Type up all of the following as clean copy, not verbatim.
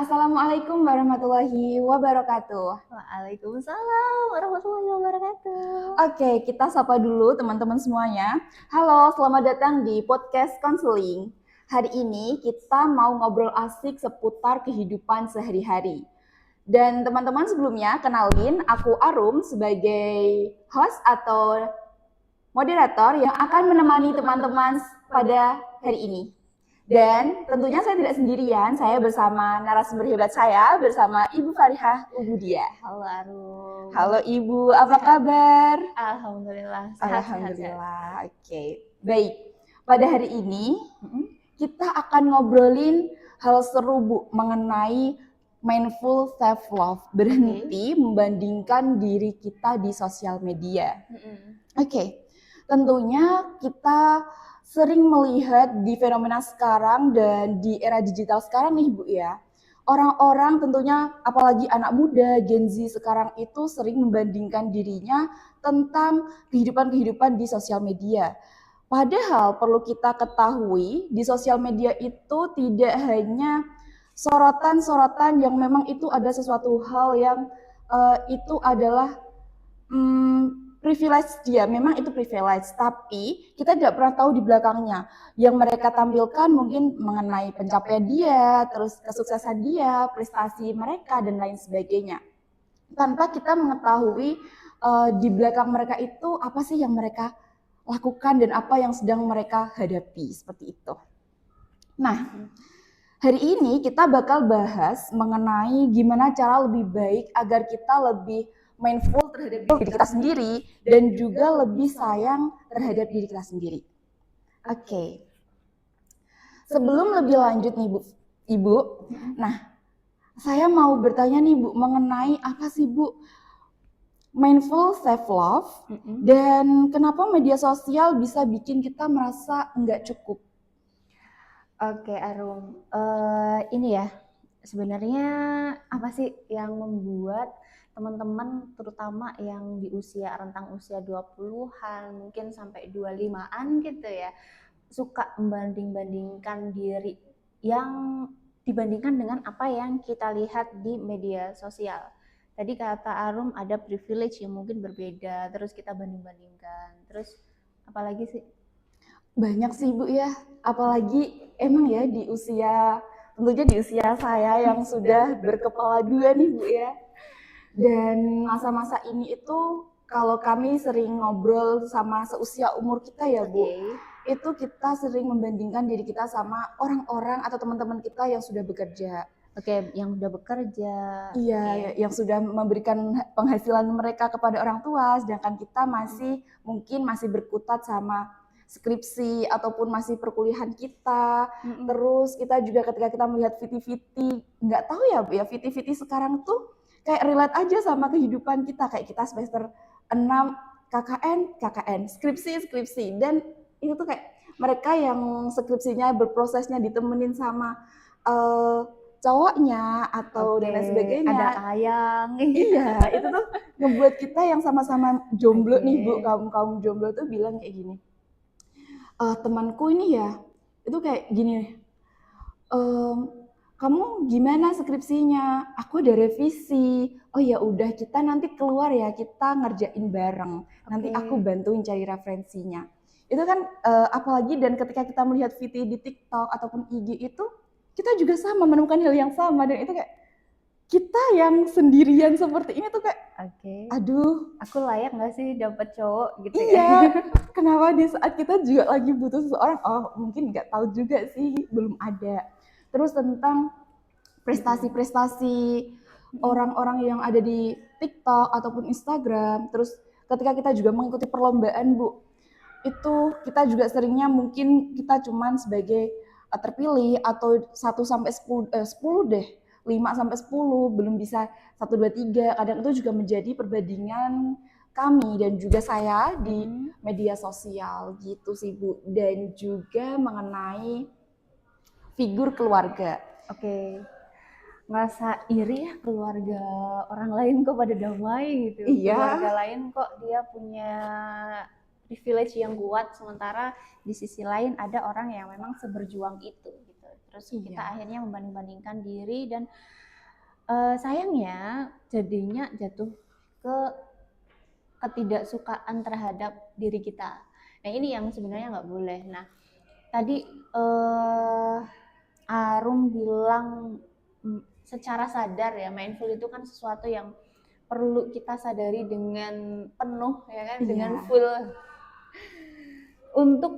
Assalamualaikum warahmatullahi wabarakatuh. Waalaikumsalam warahmatullahi wabarakatuh. Oke, kita sapa dulu teman-teman semuanya. Halo, selamat datang di podcast Konseling. Hari ini kita mau ngobrol asik seputar kehidupan sehari-hari. Dan teman-teman sebelumnya kenalin aku Arum sebagai host atau moderator yang akan menemani teman-teman pada hari ini. Dan tentunya saya tidak sendirian, saya bersama narasumber hebat saya, bersama Ibu Farihah Ubudiah. Halo Arum. Halo Ibu, apa kabar? Alhamdulillah, sehat. Alhamdulillah, oke. Baik, pada hari ini kita akan ngobrolin hal seru Bu, mengenai mindful self-love, berhenti membandingkan diri kita di sosial media. Oke, tentunya kita sering melihat di fenomena sekarang dan di era digital sekarang nih Bu ya. Orang-orang tentunya apalagi anak muda Gen Z sekarang itu sering membandingkan dirinya tentang kehidupan-kehidupan di sosial media. Padahal perlu kita ketahui di sosial media itu tidak hanya sorotan-sorotan yang memang itu ada sesuatu hal yang itu adalah privilege dia, memang itu privilege, tapi kita tidak pernah tahu di belakangnya. Yang mereka tampilkan mungkin mengenai pencapaian dia, terus kesuksesan dia, prestasi mereka, dan lain sebagainya. Tanpa kita mengetahui di belakang mereka itu apa sih yang mereka lakukan dan apa yang sedang mereka hadapi, seperti itu. Nah, hari ini kita bakal bahas mengenai gimana cara lebih baik agar kita lebih mindful terhadap diri kita sendiri dan juga lebih sayang terhadap diri kita sendiri. Oke. Sebelum lebih lanjut nih Ibu, nah saya mau bertanya nih Bu mengenai apa sih Bu mindful self-love dan kenapa media sosial bisa bikin kita merasa nggak cukup? Oke Arum, ini ya sebenarnya apa sih yang membuat teman-teman terutama yang di rentang usia 20-an mungkin sampai 25-an gitu ya suka membanding-bandingkan diri yang dibandingkan dengan apa yang kita lihat di media sosial. Tadi kata Arum ada privilege yang mungkin berbeda, terus kita banding-bandingkan. Terus apalagi sih? Banyak sih Bu ya, apalagi emang ya tentunya di usia saya yang sudah berkepala dua nih Bu ya. Dan masa-masa ini itu kalau kami sering ngobrol sama seusia umur kita ya Bu, itu kita sering membandingkan diri kita sama orang-orang atau teman-teman kita yang sudah bekerja. Oke, yang udah bekerja. Iya, yang sudah memberikan penghasilan mereka kepada orang tua, sedangkan kita mungkin masih berkutat sama skripsi ataupun masih perkuliahan kita. Terus kita juga ketika kita melihat VT-VT, nggak tahu ya Bu ya, VT-VT sekarang tuh kayak relate aja sama kehidupan kita. Kayak kita semester 6 KKN, skripsi. Dan itu tuh kayak mereka yang skripsinya berprosesnya ditemenin sama cowoknya atau dan lain sebagainya. Ada ayang. Iya, itu tuh ngebuat kita yang sama-sama jomblo nih Bu, kaum jomblo tuh bilang kayak gini. Temanku ini ya, itu kayak gini, kamu gimana skripsinya? Aku ada revisi. Oh ya udah kita nanti keluar ya, kita ngerjain bareng. Nanti aku bantuin cari referensinya. Itu kan apalagi dan ketika kita melihat VT di TikTok ataupun IG itu, kita juga sama menemukan hal yang sama dan itu kayak kita yang sendirian seperti ini tuh kayak aduh, aku layak nggak sih dapat cowok gitu iya, kenapa di saat kita juga lagi butuh seseorang, mungkin nggak tahu juga sih, belum ada. Terus tentang prestasi-prestasi orang-orang yang ada di TikTok ataupun Instagram, terus ketika kita juga mengikuti perlombaan Bu, itu kita juga seringnya mungkin kita cuman sebagai terpilih atau 1-10 deh, 5-10 belum bisa 1, 2, 3. Kadang itu juga menjadi perbandingan kami dan juga saya di media sosial gitu sih Bu. Dan juga mengenai figur keluarga. Ngerasa iri ya keluarga orang lain kok pada damai gitu. Iya. Keluarga lain kok dia punya privilege yang kuat, sementara di sisi lain ada orang yang memang seberjuang itu gitu. Terus kita Iya. akhirnya membanding-bandingkan diri dan sayangnya jadinya jatuh ke ketidaksukaan terhadap diri kita. Nah ini yang sebenarnya nggak boleh. Nah tadi Arum bilang secara sadar ya, mindful itu kan sesuatu yang perlu kita sadari dengan penuh ya kan, dengan Iya. full untuk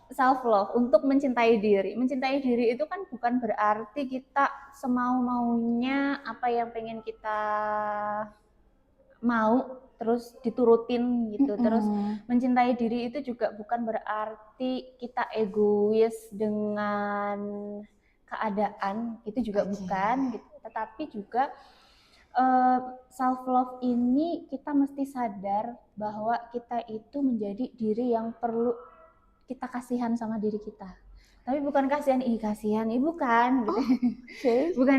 self love, untuk mencintai diri. Mencintai diri itu kan bukan berarti kita semau-maunya apa yang pengen kita mau terus diturutin gitu. Terus mencintai diri itu juga bukan berarti kita egois dengan keadaan, itu juga bukan gitu. Tetapi juga self love ini kita mesti sadar bahwa kita itu menjadi diri yang perlu kita kasihan sama diri kita. Tapi bukan kasihan, kasihan, bukan gitu. Bukan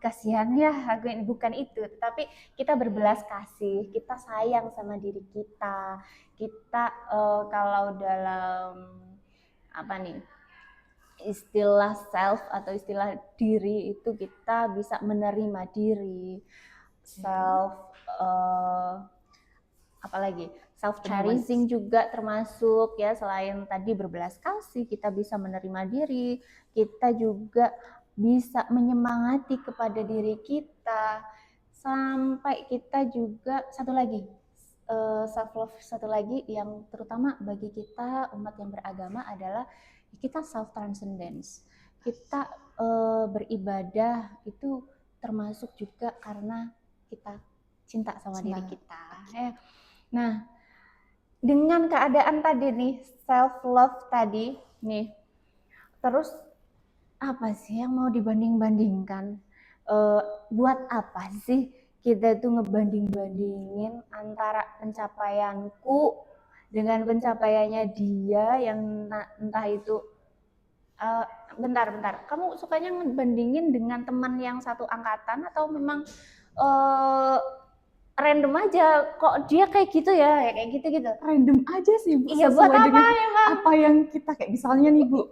kasihan ya aku ini, bukan itu. Tapi kita berbelas kasih, kita sayang sama diri kita. Kita kalau dalam apa nih istilah self atau istilah diri itu kita bisa menerima diri, self apalagi self cherishing juga termasuk ya. Selain tadi berbelas kasih, kita bisa menerima diri, kita juga bisa menyemangati kepada diri kita, sampai kita juga satu lagi self love satu lagi yang terutama bagi kita umat yang beragama adalah kita self transcendence. Kita beribadah itu termasuk juga karena kita cinta sama diri kita. Nah, dengan keadaan tadi nih, self love tadi nih, terus apa sih yang mau dibanding-bandingkan? Buat apa sih kita tuh ngebanding-bandingin antara pencapaianku dengan pencapaiannya dia yang entah itu bentar, kamu sukanya ngebandingin dengan teman yang satu angkatan atau memang random aja, kok dia kayak gitu ya, kayak gitu-gitu. Random aja sih Bu. Iya, buat apa ya Bang? Apa yang kita kayak misalnya nih Bu,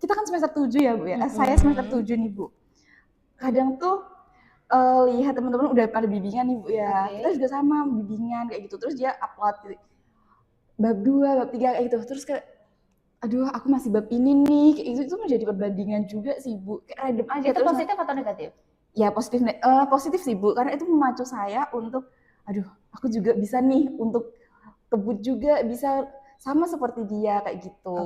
kita kan semester 7 ya Bu ya, saya semester 7 nih Bu. Kadang tuh lihat teman-teman udah pada bimbingan nih Bu ya, kita juga sama bimbingan kayak gitu, terus dia upload gitu, bab 2, bab 3 kayak gitu, terus kayak aduh aku masih bab ini nih, kayak gitu. Itu menjadi perbandingan juga sih Bu, kayak random aja. Itu terus positif atau negatif? Ya positif sih Bu, karena itu memacu saya untuk aduh aku juga bisa nih untuk kebut juga, bisa sama seperti dia kayak gitu.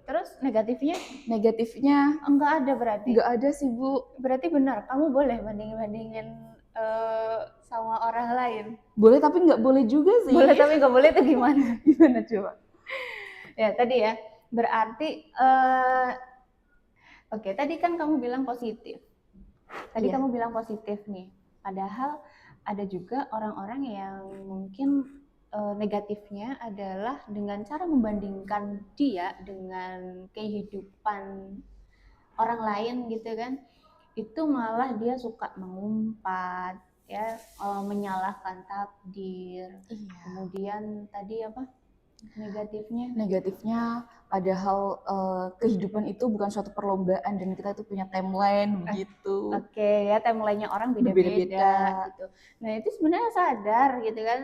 Terus negatifnya? Negatifnya enggak ada berarti? Enggak ada sih Bu. Berarti benar, kamu boleh banding-bandingin sama orang lain? Boleh tapi nggak boleh juga sih. Boleh tapi nggak boleh itu gimana? Gimana coba? Ya tadi ya, berarti tadi kan kamu bilang positif. Tadi kamu bilang positif nih, padahal ada juga orang-orang yang mungkin negatifnya adalah dengan cara membandingkan dia dengan kehidupan orang lain gitu kan, itu malah dia suka mengumpat ya, menyalahkan takdir. Kemudian tadi apa negatifnya padahal kehidupan itu bukan suatu perlombaan dan kita itu punya timeline begitu. Ya timelinenya orang beda-beda gitu. Nah itu sebenarnya sadar gitu kan,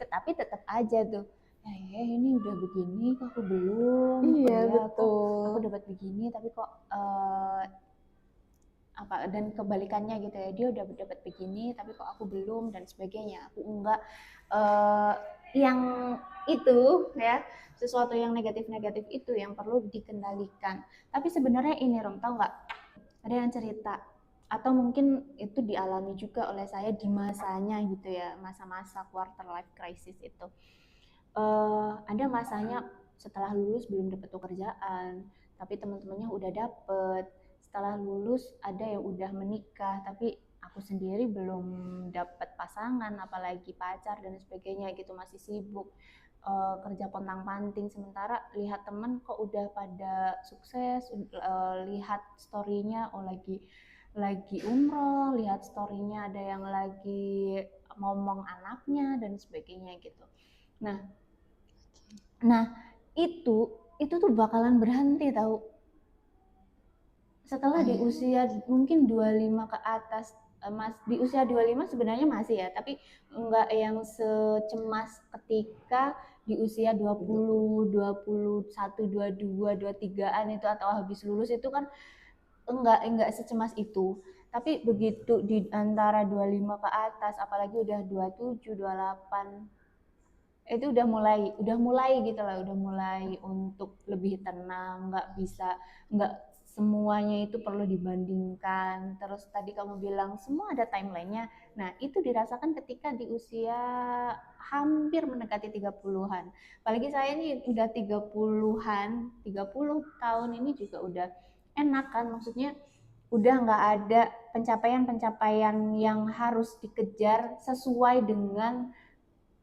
tapi tetap aja tuh ini udah begini kok aku belum. Betul. Aku dapat begini tapi kok dan kebalikannya gitu ya, dia udah dapat begini tapi kok aku belum dan sebagainya, aku enggak. Yang itu ya, sesuatu yang negatif-negatif itu yang perlu dikendalikan. Tapi sebenarnya ini Rom, tahu nggak, ada yang cerita atau mungkin itu dialami juga oleh saya di masanya gitu ya, masa-masa quarter life crisis itu. Ada masanya setelah lulus belum dapat pekerjaan tapi teman-temannya udah dapet. Setelah lulus ada yang udah menikah tapi aku sendiri belum dapat pasangan, apalagi pacar dan sebagainya gitu, masih sibuk kerja pontang-panting. Sementara lihat teman kok udah pada sukses, lihat story-nya lagi umroh, lihat story-nya ada yang lagi ngomong anaknya dan sebagainya gitu. Nah itu tuh bakalan berhenti tahu. Setelah di iya. usia mungkin 25 ke atas, Mas, di usia 25 sebenarnya masih ya, tapi enggak yang secemas ketika di usia 20, 21, 22, 23-an itu atau habis lulus itu kan enggak secemas itu. Tapi begitu di antara 25 ke atas, apalagi udah 27, 28, itu udah mulai gitu lah, udah mulai untuk lebih tenang, nggak semuanya itu perlu dibandingkan. Terus tadi kamu bilang semua ada timelinenya. Nah, itu dirasakan ketika di usia hampir mendekati 30-an. Apalagi saya ini udah 30-an, 30 tahun ini juga udah enak kan, maksudnya udah nggak ada pencapaian-pencapaian yang harus dikejar sesuai dengan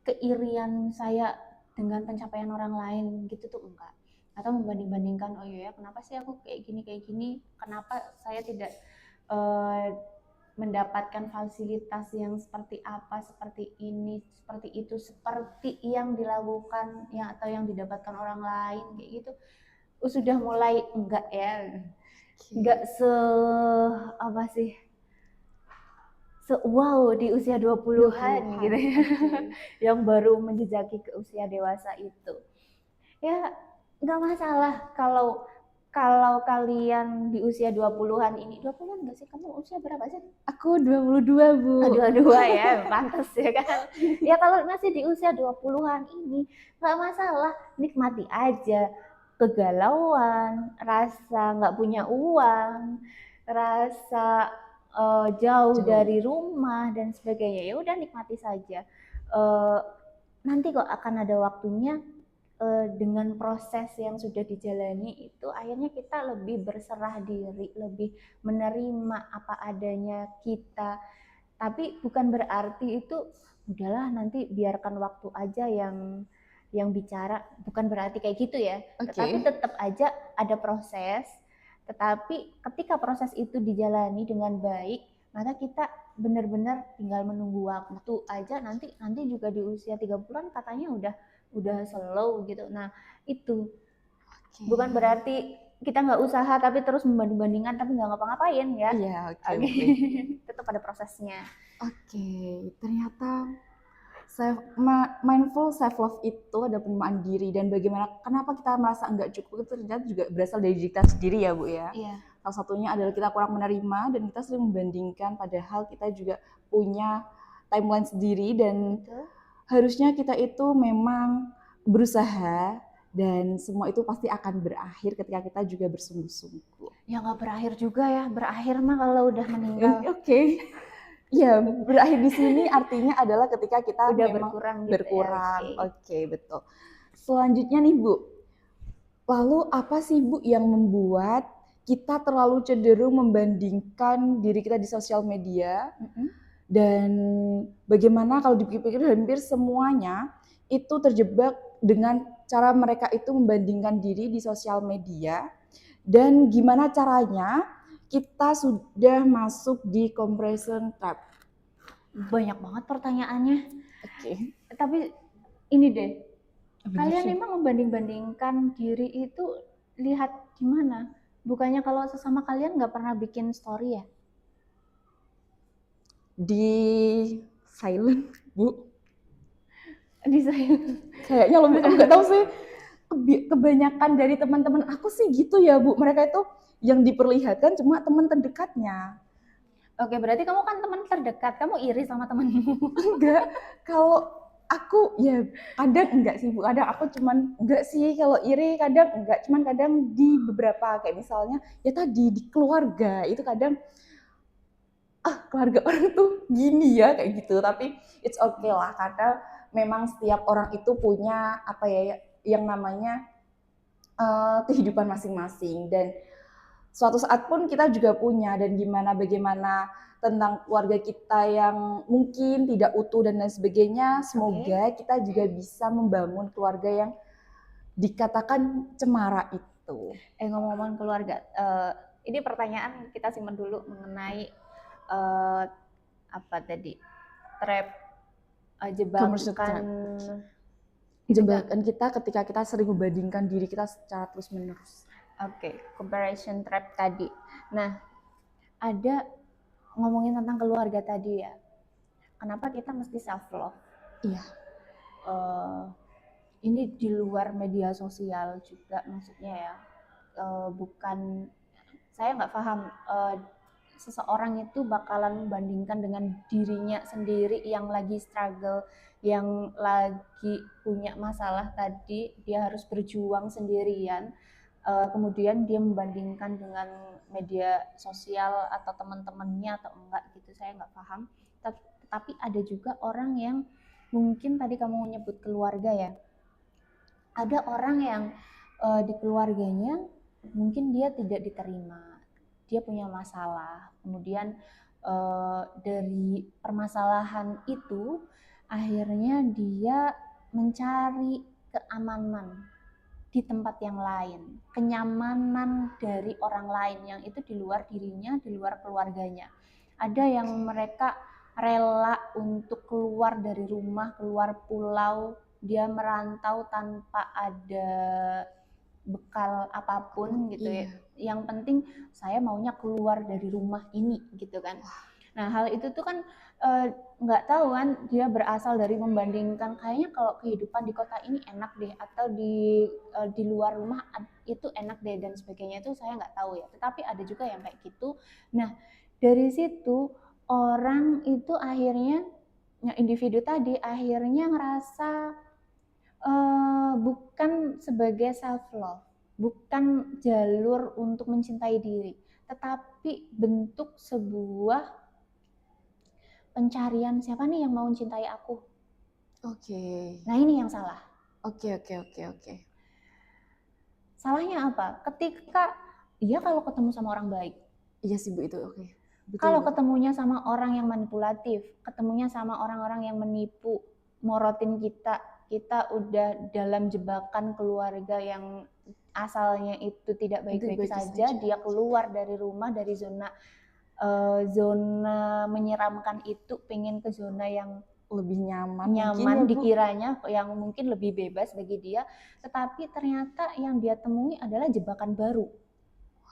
keirian saya dengan pencapaian orang lain gitu tuh enggak, atau membanding-bandingkan, oh iya ya kenapa sih aku kayak gini, kenapa saya tidak eh, mendapatkan fasilitas yang seperti apa, seperti ini, seperti itu, seperti yang dilakukan yang atau yang didapatkan orang lain kayak gitu. Sudah mulai enggak ya, enggak apa sih, wow di usia 20-an 20-an. gitu ya. Oke. Yang baru menjejaki ke usia dewasa itu. Ya nggak masalah kalau kalau kalian di usia 20-an ini, 20-an nggak sih? Kamu usia berapa sih? Aku 22, Bu. Dua-dua ya, pantas ya kan. Ya kalau masih di usia 20-an ini, nggak masalah, nikmati aja kegalauan, rasa nggak punya uang, rasa jauh Jauh. dari rumah dan sebagainya. Ya udah nikmati saja. Eh, Nanti kok akan ada waktunya, dengan proses yang sudah dijalani itu akhirnya kita lebih berserah diri, lebih menerima apa adanya kita. Tapi bukan berarti itu udahlah nanti biarkan waktu aja yang bicara, bukan berarti kayak gitu ya. Tetapi Oke. tetap aja ada proses. Tetapi ketika proses itu dijalani dengan baik, maka kita benar-benar tinggal menunggu waktu aja, nanti juga di usia 30-an katanya udah slow gitu. Nah, itu Oke. bukan berarti kita nggak usaha tapi terus membanding-bandingkan tapi nggak ngapa-ngapain ya. Iya, oke, Oke. oke. Tetap ada prosesnya. Oke, ternyata mindful self love itu ada penerimaan diri, dan bagaimana kenapa kita merasa enggak cukup itu ternyata juga berasal dari diri kita sendiri ya, Bu ya. Iya. Salah satunya adalah kita kurang menerima dan kita sering membandingkan, padahal kita juga punya timeline sendiri, dan Betul. harusnya kita itu memang berusaha, dan semua itu pasti akan berakhir ketika kita juga bersungguh-sungguh. Ya nggak berakhir juga ya, berakhir mah kalau udah meninggal. Oke. Ya, berakhir di sini artinya adalah ketika kita Udah memang berkurang gitu ya. berkurang. Oke. Oke, betul. Selanjutnya nih, Bu. Lalu apa sih, Bu, yang membuat kita terlalu cenderung membandingkan diri kita di sosial media? Dan bagaimana kalau dipikir-pikir hampir semuanya itu terjebak dengan cara mereka itu membandingkan diri di sosial media, dan gimana caranya kita sudah masuk di comparison trap. Banyak banget pertanyaannya. Oke. Tapi ini deh, Bener kalian sih. memang membanding-bandingkan diri itu lihat di mana? Bukannya kalau sesama kalian nggak pernah bikin story ya? Di silent, Bu. Di saya. Kayaknya lebih, aku nggak tahu sih. Kebanyakan dari teman-teman aku sih gitu ya, Bu. Mereka itu yang diperlihatkan cuma teman terdekatnya. Oke, berarti kamu kan teman terdekat, kamu iri sama temanmu. Enggak, kalau aku ya kadang enggak sih, Bu. Kadang aku cuman enggak sih, kalau iri kadang enggak, cuman kadang di beberapa kayak misalnya ya tadi di keluarga itu kadang keluarga orang tuh gini ya kayak gitu, tapi it's okay lah karena memang setiap orang itu punya apa ya yang namanya kehidupan masing-masing, dan suatu saat pun kita juga punya, dan bagaimana tentang keluarga kita yang mungkin tidak utuh dan lain sebagainya. Semoga kita juga bisa membangun keluarga yang dikatakan cemara itu. Ngomong-ngomong keluarga, ini pertanyaan kita simpan dulu mengenai apa tadi, trap, jebakan kita ketika kita sering membandingkan diri kita secara terus menerus. Oke, comparison trap tadi. Nah, ada ngomongin tentang keluarga tadi ya. Kenapa kita mesti self love? Iya. Ini di luar media sosial juga maksudnya ya. Bukan, saya nggak paham seseorang itu bakalan membandingkan dengan dirinya sendiri yang lagi struggle, yang lagi punya masalah tadi, dia harus berjuang sendirian. Kemudian dia membandingkan dengan media sosial atau teman-temannya atau enggak gitu, saya nggak paham. Tapi ada juga orang yang mungkin tadi kamu nyebut keluarga ya, ada orang yang di keluarganya mungkin dia tidak diterima, dia punya masalah, kemudian dari permasalahan itu akhirnya dia mencari keamanan di tempat yang lain, kenyamanan dari orang lain yang itu di luar dirinya, di luar keluarganya. Ada yang mereka rela untuk keluar dari rumah, keluar pulau, dia merantau tanpa ada bekal apapun gitu ya. Yang penting saya maunya keluar dari rumah ini gitu kan. Nah, hal itu tuh kan nggak tahu kan, dia berasal dari membandingkan kayaknya kalau kehidupan di kota ini enak deh, atau di luar rumah itu enak deh dan sebagainya, itu saya nggak tahu ya. Tetapi ada juga yang kayak gitu. Nah, dari situ orang itu akhirnya, individu tadi akhirnya ngerasa bukan sebagai self love, bukan jalur untuk mencintai diri, tetapi bentuk sebuah pencarian siapa nih yang mau mencintai aku. Oke. Nah, ini yang salah. Oke. Salahnya apa? Ketika dia kalau ketemu sama orang baik, Iya sih Bu, itu oke. Betul. kalau ketemunya sama orang yang manipulatif, ketemunya sama orang-orang yang menipu, morotin kita udah dalam jebakan keluarga yang asalnya itu tidak baik-baik saja, dia keluar dari rumah, dari zona menyeramkan itu, pengen ke zona yang lebih nyaman ya, dikiranya yang mungkin lebih bebas bagi dia, tetapi ternyata yang dia temui adalah jebakan baru.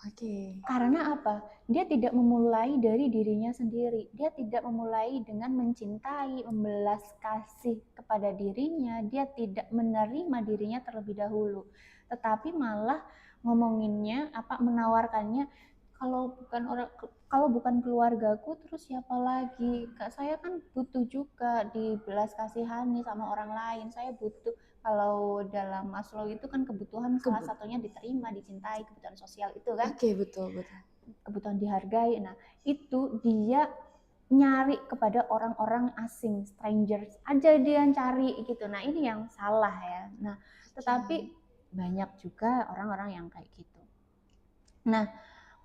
Oke. Karena apa? Dia tidak memulai dari dirinya sendiri. Dia tidak memulai dengan mencintai, membelas kasih kepada dirinya. Dia tidak menerima dirinya terlebih dahulu. Tetapi malah ngomonginnya, menawarkannya, kalau bukan keluargaku terus siapa lagi? Kak, saya kan butuh juga dibelas kasihani sama orang lain. Saya butuh, kalau dalam Maslow itu kan kebutuhan salah satunya diterima, dicintai, kebutuhan sosial itu kan. Oke, betul. Kebutuhan dihargai. Nah, itu dia nyari kepada orang-orang asing, strangers aja dia cari gitu. Nah, ini yang salah ya. Nah, tetapi banyak juga orang-orang yang kayak gitu. Nah,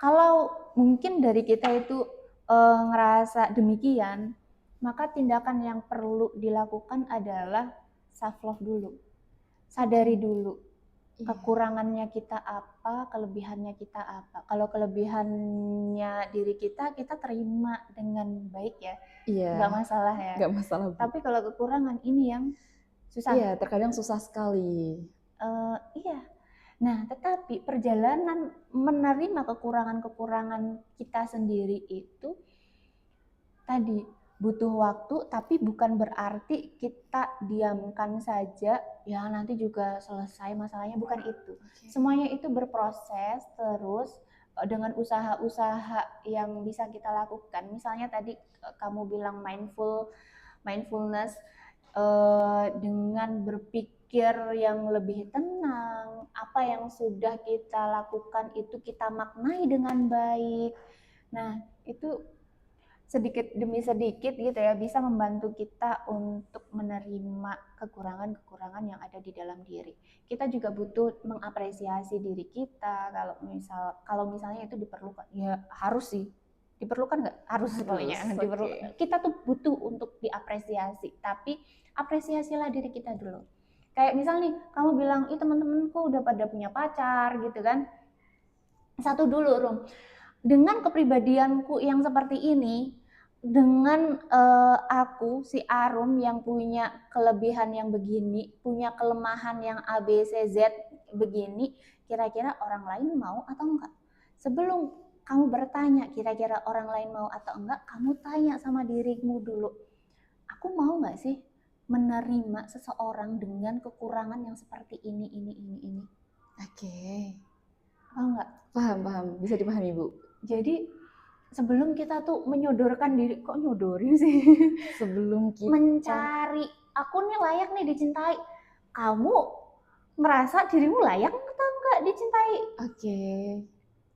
kalau mungkin dari kita itu ngerasa demikian, maka tindakan yang perlu dilakukan adalah self love dulu. Sadari dulu kekurangannya kita apa, kelebihannya kita apa. Kalau kelebihannya diri kita terima dengan baik ya, nggak masalah ya. Nggak masalah. Tapi kalau kekurangan ini yang susah. Iya, terkadang susah sekali. Iya. Nah, tetapi perjalanan menerima kekurangan-kekurangan kita sendiri itu tadi butuh waktu, tapi bukan berarti kita diamkan saja, ya nanti juga selesai masalahnya, bukan itu. Semuanya itu berproses terus dengan usaha-usaha yang bisa kita lakukan. Misalnya tadi kamu bilang mindfulness, dengan berpikir yang lebih tenang, apa yang sudah kita lakukan itu kita maknai dengan baik. Nah, itu sedikit demi sedikit gitu ya bisa membantu kita untuk menerima kekurangan-kekurangan yang ada di dalam diri. Kita juga butuh mengapresiasi diri kita, kalau misalnya itu diperlukan, ya harus sih. Diperlukan nggak? Harus pokoknya. Kita tuh butuh untuk diapresiasi, tapi apresiasilah diri kita dulu. Kayak misal nih, kamu bilang, teman-temanku udah pada punya pacar gitu kan. Satu dulu, Rum. Dengan kepribadianku yang seperti ini, dengan aku si Arum yang punya kelebihan yang begini, punya kelemahan yang A B C Z, begini, kira-kira orang lain mau atau enggak? Sebelum kamu bertanya kira-kira orang lain mau atau enggak, kamu tanya sama dirimu dulu, aku mau nggak sih menerima seseorang dengan kekurangan yang seperti ini. Oke. Paham nggak? Paham, bisa dipahami Bu. Jadi sebelum kita tuh menyodorkan diri, kok nyodorin sih? Sebelum kita Mencari, aku nih layak nih dicintai. Kamu merasa dirimu layak atau enggak dicintai? Oke.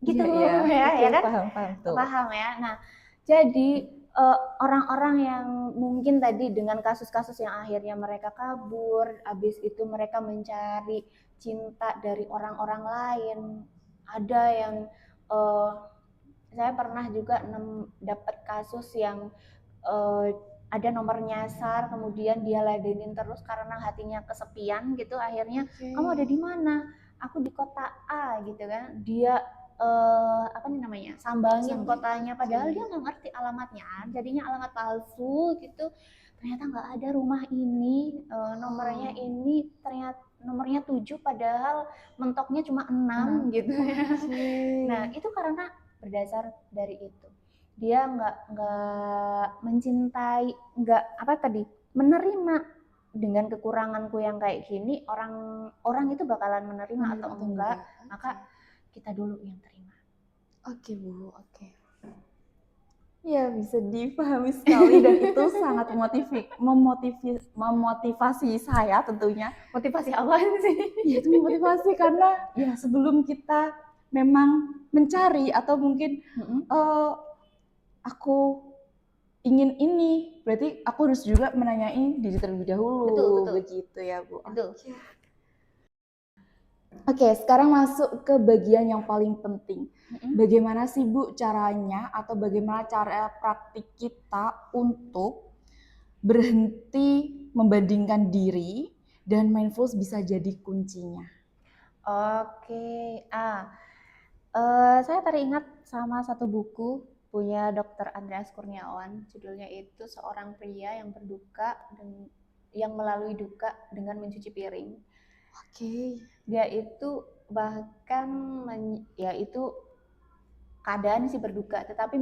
Gitu Iya, ya, oke, ya kan? paham tuh. Paham ya. Nah, jadi orang-orang yang mungkin tadi dengan kasus-kasus yang akhirnya mereka kabur, habis itu mereka mencari cinta dari orang-orang lain. Ada yang saya pernah juga dapat kasus yang ada nomor nyasar, kemudian dia ladenin terus karena hatinya kesepian gitu. Akhirnya kamu ada di mana? Aku di kota A gitu kan. Dia apa nih namanya, sambangin kotanya, padahal dia nggak ngerti alamatnya, jadinya alamat palsu gitu. Ternyata nggak ada rumah ini, nomornya ini ternyata nomornya 7 padahal mentoknya cuma 6 gitu. Nah itu karena berdasar dari itu dia nggak mencintai, nggak apa tadi, menerima dengan kekuranganku yang kayak gini, orang itu bakalan menerima atau enggak. Maka kita dulu yang terima. Oke Bu, oke. Ya bisa dipahami sekali dan itu sangat memotivasi saya tentunya. Motivasi apaan sih? Ya itu memotivasi karena ya sebelum kita memang mencari atau mungkin aku ingin ini, berarti aku harus juga menanyai diri terlebih dahulu. Betul. Begitu ya Bu. Betul. Oke, sekarang masuk ke bagian yang paling penting. Bagaimana sih Bu caranya atau bagaimana cara praktik kita untuk berhenti membandingkan diri dan mindfulness bisa jadi kuncinya? Oke, saya teringat sama satu buku punya Dr. Andreas Kurniawan, judulnya itu Seorang Pria yang Berduka dan yang Melalui Duka dengan Mencuci Piring. Oke. Dia itu bahkan yaitu keadaan sih berduka, tetapi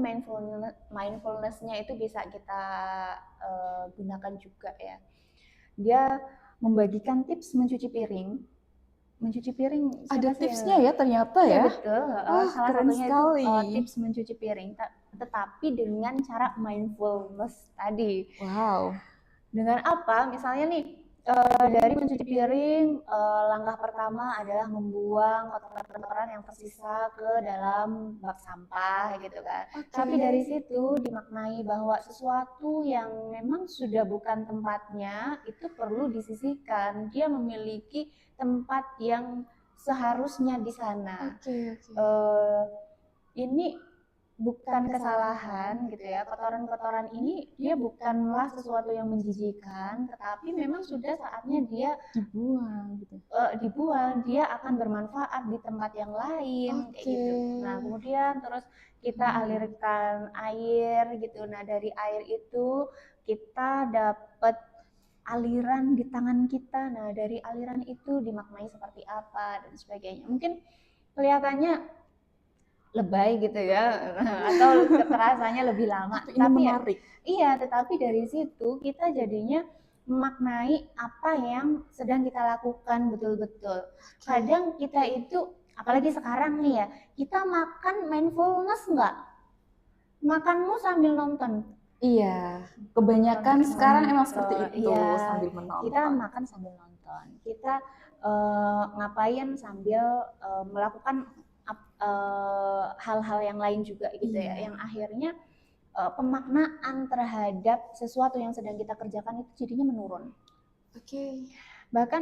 mindfulness-nya itu bisa kita gunakan juga ya. Dia membagikan tips mencuci piring. Mencuci piring ada tipsnya ya ternyata ya? Ya. Betul. Salah satunya sekali. Itu tips mencuci piring, tetapi dengan cara mindfulness tadi. Wow. Dengan apa? Misalnya nih, dari mencuci piring, langkah pertama adalah membuang kotoran-kotoran yang tersisa ke dalam bak sampah gitu kan. Tapi dari situ dimaknai bahwa sesuatu yang memang sudah bukan tempatnya itu perlu disisihkan. Dia memiliki tempat yang seharusnya di sana. Ini bukan kesalahan gitu ya, kotoran-kotoran ini dia bukanlah sesuatu yang menjijikan, tetapi memang sudah saatnya dia dibuang gitu. Dibuang, dia akan bermanfaat di tempat yang lain kayak gitu. Nah kemudian terus kita alirkan air gitu. Nah dari air itu kita dapat aliran di tangan kita. Nah dari aliran itu dimaknai seperti apa dan sebagainya. Mungkin kelihatannya lebay gitu ya, atau terasanya lebih lama. Tapi ini menarik. Iya, tetapi dari situ kita jadinya memaknai apa yang sedang kita lakukan betul-betul. Kadang kita itu, apalagi sekarang nih ya, kita makan mindfulness nggak? Makanmu sambil nonton. Iya, kebanyakan sekarang emang seperti itu, sambil menonton. Kita makan sambil nonton. Kita ngapain sambil melakukan hal-hal yang lain juga gitu ya, yang akhirnya pemaknaan terhadap sesuatu yang sedang kita kerjakan itu jadinya menurun. Bahkan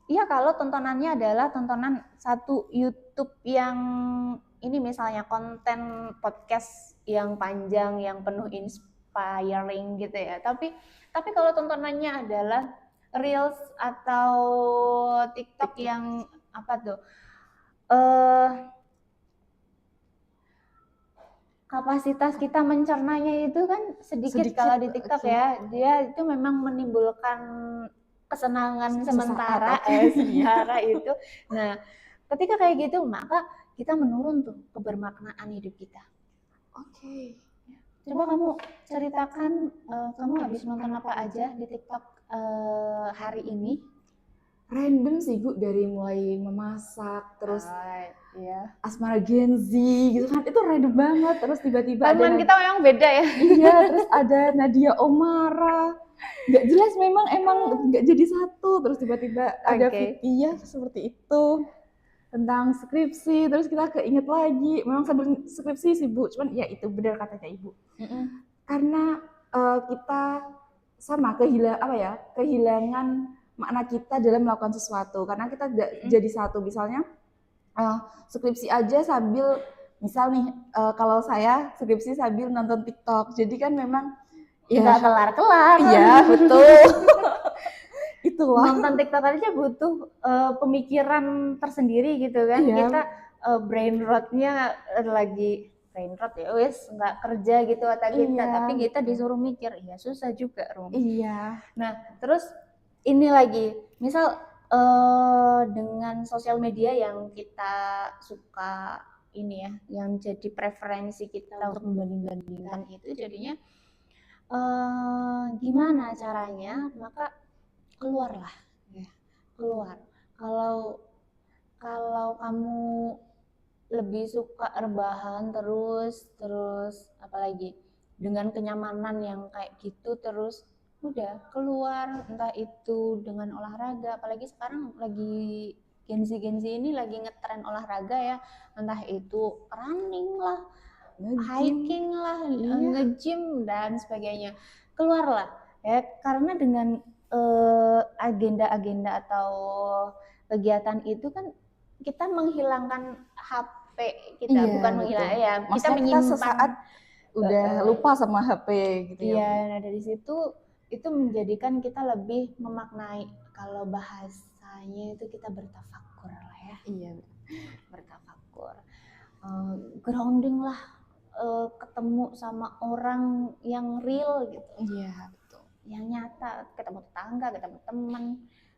ya kalau tontonannya adalah tontonan satu YouTube yang ini misalnya konten podcast yang panjang yang penuh inspiring gitu ya, tapi kalau tontonannya adalah Reels atau TikTok yang apa tuh, kapasitas kita mencernanya itu kan sedikit kalau di TikTok ya. Dia itu memang menimbulkan kesenangan Sesaat, sementara, oke. sementara itu. Nah, ketika kayak gitu, maka kita menurun tuh kebermaknaan hidup kita. Oke. Coba kamu ceritakan, kamu habis nonton apa aja di TikTok hari ini? Random sih Bu, dari mulai memasak, terus Iya. asmara Gen Z gitu kan, itu random banget. Terus tiba-tiba ada Timeline kita memang beda ya. iya, terus ada Nadia Omara, nggak jelas, memang emang nggak jadi satu. Terus tiba-tiba ada Oke. Vidya seperti itu, tentang skripsi. Terus kita keinget lagi, memang sambil skripsi sih Bu, cuman ya itu benar katanya Ibu, karena kita sama kehilangan makna kita dalam melakukan sesuatu, karena kita tidak jadi satu. Misalnya skripsi aja sambil, misal nih, kalau saya skripsi sambil nonton TikTok, jadi kan memang Nggak kelar-kelar. Iya, betul. Itulah. Nonton TikTok aja butuh pemikiran tersendiri gitu kan. Iya. Kita brain rot-nya lagi brain rot ya wes nggak kerja gitu otak kita, Iya, tapi kita betul. disuruh mikir, ya susah juga Rum. Iya. Nah terus ini lagi, misal dengan sosial media yang kita suka ini ya, yang jadi preferensi kita untuk membanding-bandingkan itu, jadinya gimana caranya, maka keluarlah ya, keluar. Kalau kamu lebih suka rebahan terus apalagi dengan kenyamanan yang kayak gitu, terus udah keluar, entah itu dengan olahraga, apalagi sekarang lagi Gen Z ini lagi ngetren olahraga ya, entah itu running lah, hiking lah, nge-gym dan sebagainya. Keluarlah ya, karena dengan agenda-agenda atau kegiatan itu kan kita menghilangkan HP kita, Iya, bukan menghilangkan ya, kita menyimpan sesaat udah lupa sama HP gitu ya. Iya, nah dari situ itu menjadikan kita lebih memaknai, kalau bahasanya itu kita bertafakur lah ya. Iya, bertafakur, grounding lah, ketemu sama orang yang real gitu. Iya, betul. Yang nyata, ketemu tetangga, ketemu teman,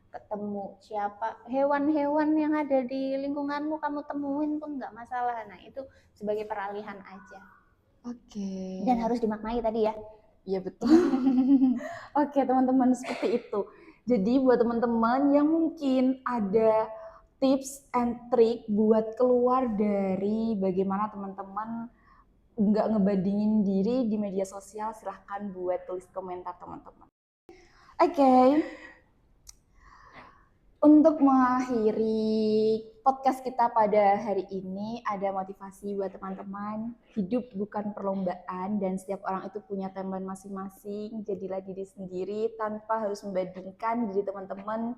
ketemu siapa, hewan-hewan yang ada di lingkunganmu kamu temuin pun nggak masalah. Nah itu sebagai peralihan aja. Oke. Dan harus dimaknai tadi ya. Iya betul. Oke teman-teman, seperti itu. Jadi buat teman-teman yang mungkin ada tips and trick buat keluar dari bagaimana teman-teman nggak ngebandingin diri di media sosial, silahkan buat tulis komentar teman-teman. Oke. Untuk mengakhiri podcast kita pada hari ini, ada motivasi buat teman-teman. Hidup bukan perlombaan dan setiap orang itu punya timeline masing-masing. Jadilah diri sendiri tanpa harus membandingkan diri teman-teman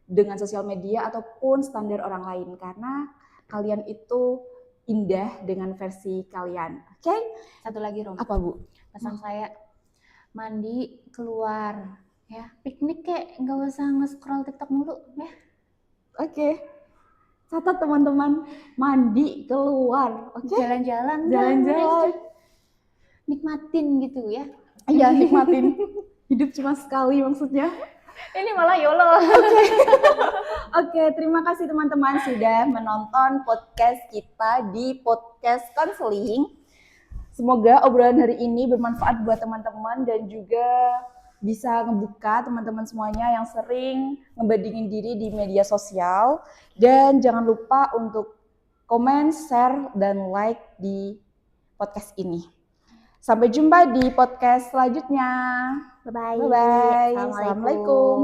dengan sosial media ataupun standar orang lain, karena kalian itu indah dengan versi kalian. Oke? Satu lagi Rom. Apa Bu? Pesan saya, mandi keluar ya, piknik kek, nggak usah nge-scroll TikTok mulu ya. Oke. Catat teman-teman, mandi keluar. Oke? Jalan-jalan, nikmatin gitu ya. Iya, nikmatin. Hidup cuma sekali maksudnya. Ini malah YOLO. Oke, terima kasih teman-teman sudah menonton podcast kita di Podcast Konseling. Semoga obrolan hari ini bermanfaat buat teman-teman dan juga bisa ngebuka teman-teman semuanya yang sering ngebandingin diri di media sosial. Dan jangan lupa untuk komen, share, dan like di podcast ini. Sampai jumpa di podcast selanjutnya. Bye-bye. Bye-bye. Assalamualaikum.